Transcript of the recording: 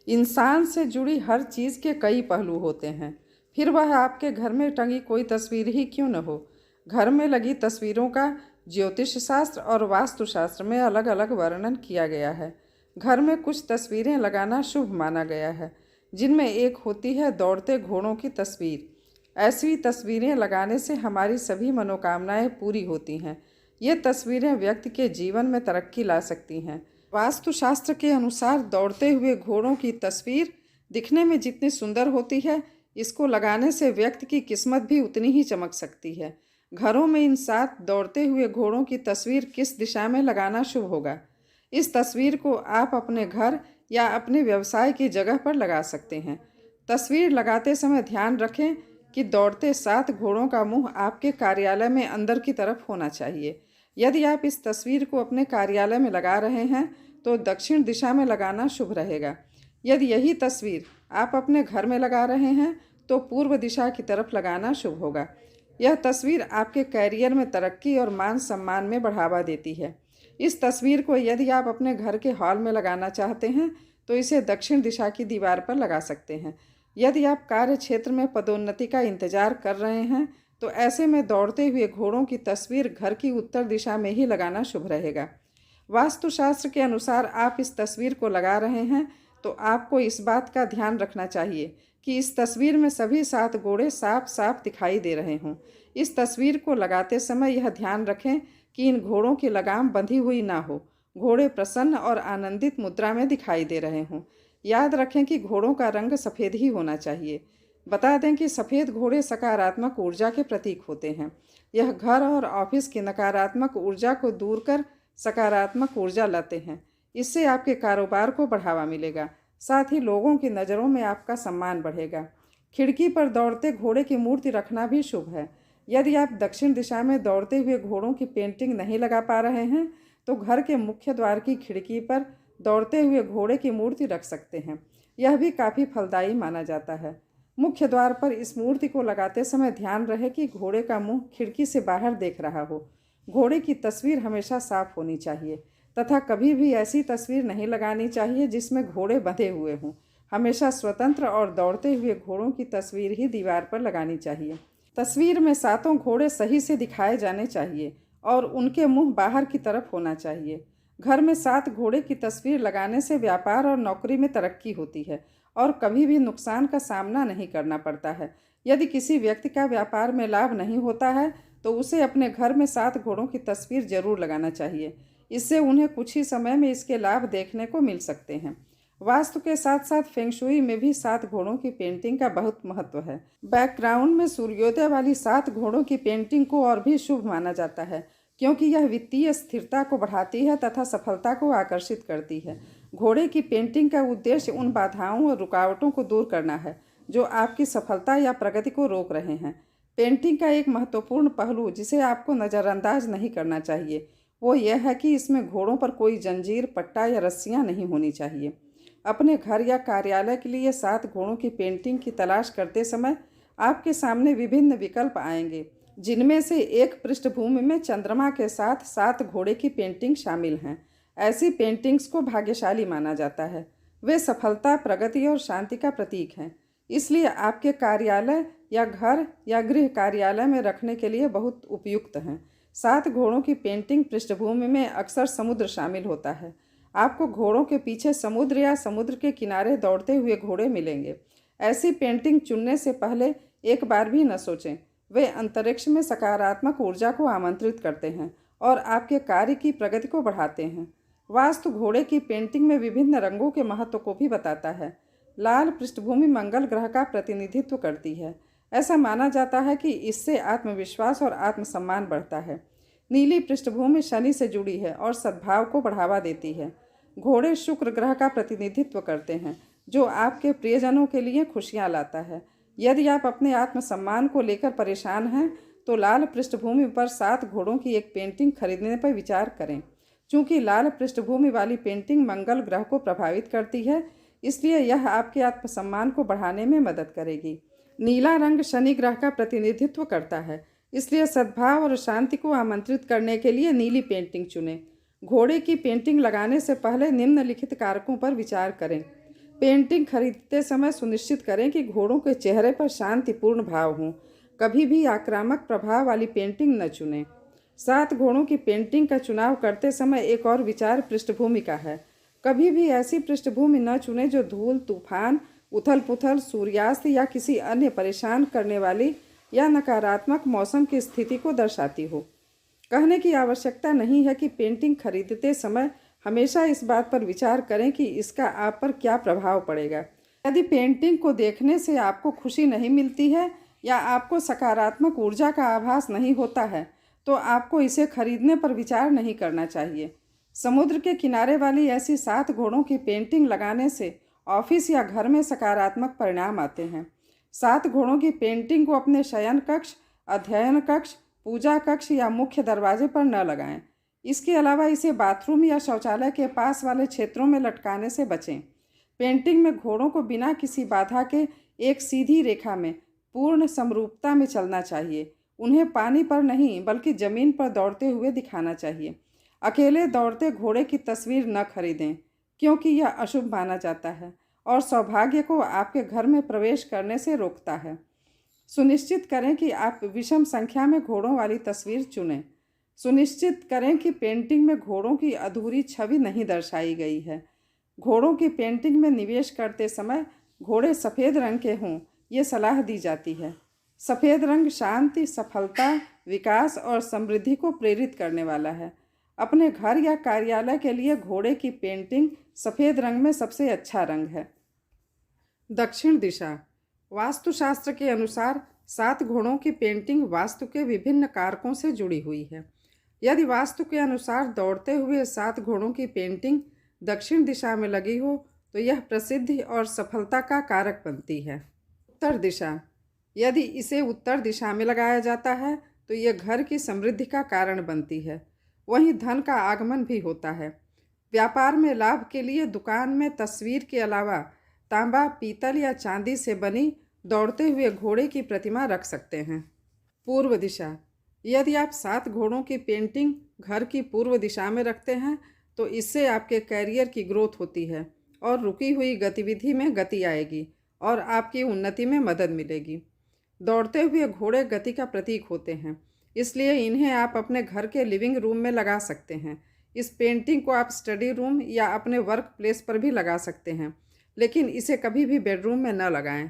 इंसान से जुड़ी हर चीज़ के कई पहलू होते हैं, फिर वह आपके घर में टंगी कोई तस्वीर ही क्यों न हो। घर में लगी तस्वीरों का ज्योतिष शास्त्र और वास्तुशास्त्र में अलग अलग वर्णन किया गया है। घर में कुछ तस्वीरें लगाना शुभ माना गया है, जिनमें एक होती है दौड़ते घोड़ों की तस्वीर। ऐसी तस्वीरें लगाने से हमारी सभी मनोकामनाएं पूरी होती हैं। ये तस्वीरें व्यक्ति के जीवन में तरक्की ला सकती हैं। वास्तुशास्त्र के अनुसार दौड़ते हुए घोड़ों की तस्वीर दिखने में जितनी सुंदर होती है, इसको लगाने से व्यक्ति की किस्मत भी उतनी ही चमक सकती है। घरों में इन 7 दौड़ते हुए घोड़ों की तस्वीर किस दिशा में लगाना शुभ होगा? इस तस्वीर को आप अपने घर या अपने व्यवसाय की जगह पर लगा सकते हैं। तस्वीर लगाते समय ध्यान रखें कि दौड़ते 7 घोड़ों का मुंह आपके कार्यालय में अंदर की तरफ होना चाहिए। यदि आप इस तस्वीर को अपने कार्यालय में लगा रहे हैं तो दक्षिण दिशा में लगाना शुभ रहेगा। यदि यही तस्वीर आप अपने घर में लगा रहे हैं तो पूर्व दिशा की तरफ लगाना शुभ होगा। यह तस्वीर आपके कैरियर में तरक्की और मान सम्मान में बढ़ावा देती है। इस तस्वीर को यदि आप अपने घर के हॉल में लगाना चाहते हैं तो इसे दक्षिण दिशा की दीवार पर लगा सकते हैं। यदि आप कार्य क्षेत्र में पदोन्नति का इंतजार कर रहे हैं तो ऐसे में दौड़ते हुए घोड़ों की तस्वीर घर की उत्तर दिशा में ही लगाना शुभ रहेगा। वास्तुशास्त्र के अनुसार आप इस तस्वीर को लगा रहे हैं तो आपको इस बात का ध्यान रखना चाहिए कि इस तस्वीर में सभी 7 घोड़े साफ साफ दिखाई दे रहे हों। इस तस्वीर को लगाते समय यह ध्यान रखें कि इन घोड़ों की लगाम बंधी हुई ना हो। घोड़े प्रसन्न और आनंदित मुद्रा में दिखाई दे रहे हों। याद रखें कि घोड़ों का रंग सफ़ेद ही होना चाहिए। बता दें कि सफ़ेद घोड़े सकारात्मक ऊर्जा के प्रतीक होते हैं। यह घर और ऑफिस की नकारात्मक ऊर्जा को दूर कर सकारात्मक ऊर्जा लाते हैं। इससे आपके कारोबार को बढ़ावा मिलेगा, साथ ही लोगों की नज़रों में आपका सम्मान बढ़ेगा। खिड़की पर दौड़ते घोड़े की मूर्ति रखना भी शुभ है। यदि आप दक्षिण दिशा में दौड़ते हुए घोड़ों की पेंटिंग नहीं लगा पा रहे हैं तो घर के मुख्य द्वार की खिड़की पर दौड़ते हुए घोड़े की मूर्ति रख सकते हैं। यह भी काफ़ी फलदायी माना जाता है। मुख्य द्वार पर इस मूर्ति को लगाते समय ध्यान रहे कि घोड़े का मुंह खिड़की से बाहर देख रहा हो। घोड़े की तस्वीर हमेशा साफ होनी चाहिए तथा कभी भी ऐसी तस्वीर नहीं लगानी चाहिए जिसमें घोड़े बंधे हुए हों। हमेशा स्वतंत्र और दौड़ते हुए घोड़ों की तस्वीर ही दीवार पर लगानी चाहिए। तस्वीर में 7 घोड़े सही से दिखाए जाने चाहिए और उनके मुंह बाहर की तरफ होना चाहिए। घर में 7 घोड़े की तस्वीर लगाने से व्यापार और नौकरी में तरक्की होती है और कभी भी नुकसान का सामना नहीं करना पड़ता है। यदि किसी व्यक्ति का व्यापार में लाभ नहीं होता है तो उसे अपने घर में 7 घोड़ों की तस्वीर जरूर लगाना चाहिए। इससे उन्हें कुछ ही समय में इसके लाभ देखने को मिल सकते हैं। वास्तु के साथ साथ फेंग शुई में भी 7 घोड़ों की पेंटिंग का बहुत महत्व है। बैकग्राउंड में सूर्योदय वाली 7 घोड़ों की पेंटिंग को और भी शुभ माना जाता है, क्योंकि यह वित्तीय स्थिरता को बढ़ाती है तथा सफलता को आकर्षित करती है। घोड़े की पेंटिंग का उद्देश्य उन बाधाओं और रुकावटों को दूर करना है जो आपकी सफलता या प्रगति को रोक रहे हैं। पेंटिंग का एक महत्वपूर्ण पहलू जिसे आपको नज़रअंदाज नहीं करना चाहिए वो यह है कि इसमें घोड़ों पर कोई जंजीर, पट्टा या रस्सियाँ नहीं होनी चाहिए। अपने घर या कार्यालय के लिए 7 घोड़ों की पेंटिंग की तलाश करते समय आपके सामने विभिन्न विकल्प आएंगे, जिनमें से एक पृष्ठभूमि में चंद्रमा के साथ 7 घोड़े की पेंटिंग शामिल हैं। ऐसी पेंटिंग्स को भाग्यशाली माना जाता है। वे सफलता, प्रगति और शांति का प्रतीक हैं। इसलिए आपके कार्यालय या घर या गृह कार्यालय में रखने के लिए बहुत उपयुक्त हैं। 7 घोड़ों की पेंटिंग पृष्ठभूमि में अक्सर समुद्र शामिल होता है। आपको घोड़ों के पीछे समुद्र या समुद्र के किनारे दौड़ते हुए घोड़े मिलेंगे। ऐसी पेंटिंग चुनने से पहले एक बार भी न सोचें। वे अंतरिक्ष में सकारात्मक ऊर्जा को आमंत्रित करते हैं और आपके कार्य की प्रगति को बढ़ाते हैं। वास्तु घोड़े की पेंटिंग में विभिन्न रंगों के महत्व को भी बताता है। लाल पृष्ठभूमि मंगल ग्रह का प्रतिनिधित्व करती है। ऐसा माना जाता है कि इससे आत्मविश्वास और आत्मसम्मान बढ़ता है। नीली पृष्ठभूमि शनि से जुड़ी है और सद्भाव को बढ़ावा देती है। घोड़े शुक्र ग्रह का प्रतिनिधित्व करते हैं, जो आपके प्रियजनों के लिए खुशियां लाता है। यदि आप अपने आत्मसम्मान को लेकर परेशान हैं तो लाल पृष्ठभूमि पर 7 घोड़ों की एक पेंटिंग खरीदने पर विचार करें। चूँकि लाल पृष्ठभूमि वाली पेंटिंग मंगल ग्रह को प्रभावित करती है, इसलिए यह आपके आत्मसम्मान को बढ़ाने में मदद करेगी। नीला रंग शनि ग्रह का प्रतिनिधित्व करता है, इसलिए सद्भाव और शांति को आमंत्रित करने के लिए नीली पेंटिंग चुनें। घोड़े की पेंटिंग लगाने से पहले निम्नलिखित कारकों पर विचार करें। पेंटिंग खरीदते समय सुनिश्चित करें कि घोड़ों के चेहरे पर शांतिपूर्ण भाव हों। कभी भी आक्रामक प्रभाव वाली पेंटिंग न चुनें। 7 घोड़ों की पेंटिंग का चुनाव करते समय एक और विचार पृष्ठभूमि का है। कभी भी ऐसी पृष्ठभूमि न चुनें जो धूल, तूफान, उथल पुथल, सूर्यास्त या किसी अन्य परेशान करने वाली या नकारात्मक मौसम की स्थिति को दर्शाती हो। कहने की आवश्यकता नहीं है कि पेंटिंग खरीदते समय हमेशा इस बात पर विचार करें कि इसका आप पर क्या प्रभाव पड़ेगा। यदि पेंटिंग को देखने से आपको खुशी नहीं मिलती है या आपको सकारात्मक ऊर्जा का आभास नहीं होता है तो आपको इसे खरीदने पर विचार नहीं करना चाहिए। समुद्र के किनारे वाली ऐसी 7 घोड़ों की पेंटिंग लगाने से ऑफिस या घर में सकारात्मक परिणाम आते हैं। 7 घोड़ों की पेंटिंग को अपने शयन कक्ष, अध्ययन कक्ष, पूजा कक्ष या मुख्य दरवाजे पर न लगाएं। इसके अलावा इसे बाथरूम या शौचालय के पास वाले क्षेत्रों में लटकाने से बचें। पेंटिंग में घोड़ों को बिना किसी बाधा के एक सीधी रेखा में पूर्ण समरूपता में चलना चाहिए। उन्हें पानी पर नहीं बल्कि जमीन पर दौड़ते हुए दिखाना चाहिए। अकेले दौड़ते घोड़े की तस्वीर न खरीदें क्योंकि यह अशुभ माना जाता है और सौभाग्य को आपके घर में प्रवेश करने से रोकता है। सुनिश्चित करें कि आप विषम संख्या में घोड़ों वाली तस्वीर चुनें। सुनिश्चित करें कि पेंटिंग में घोड़ों की अधूरी छवि नहीं दर्शाई गई है। घोड़ों की पेंटिंग में निवेश करते समय घोड़े सफ़ेद रंग के हों, ये सलाह दी जाती है। सफ़ेद रंग शांति, सफलता, विकास और समृद्धि को प्रेरित करने वाला है। अपने घर या कार्यालय के लिए घोड़े की पेंटिंग सफ़ेद रंग में सबसे अच्छा रंग है। दक्षिण दिशा। वास्तुशास्त्र के अनुसार 7 घोड़ों की पेंटिंग वास्तु के विभिन्न कारकों से जुड़ी हुई है। यदि वास्तु के अनुसार दौड़ते हुए 7 घोड़ों की पेंटिंग दक्षिण दिशा में लगी हो तो यह प्रसिद्धि और सफलता का कारक बनती है। उत्तर दिशा। यदि इसे उत्तर दिशा में लगाया जाता है तो यह घर की समृद्धि का कारण बनती है। वहीं धन का आगमन भी होता है। व्यापार में लाभ के लिए दुकान में तस्वीर के अलावा तांबा, पीतल या चांदी से बनी दौड़ते हुए घोड़े की प्रतिमा रख सकते हैं। पूर्व दिशा। यदि आप 7 घोड़ों की पेंटिंग घर की पूर्व दिशा में रखते हैं तो इससे आपके कैरियर की ग्रोथ होती है और रुकी हुई गतिविधि में गति आएगी और आपकी उन्नति में मदद मिलेगी। दौड़ते हुए घोड़े गति का प्रतीक होते हैं, इसलिए इन्हें आप अपने घर के लिविंग रूम में लगा सकते हैं। इस पेंटिंग को आप स्टडी रूम या अपने वर्क प्लेस पर भी लगा सकते हैं, लेकिन इसे कभी भी बेडरूम में न लगाएं।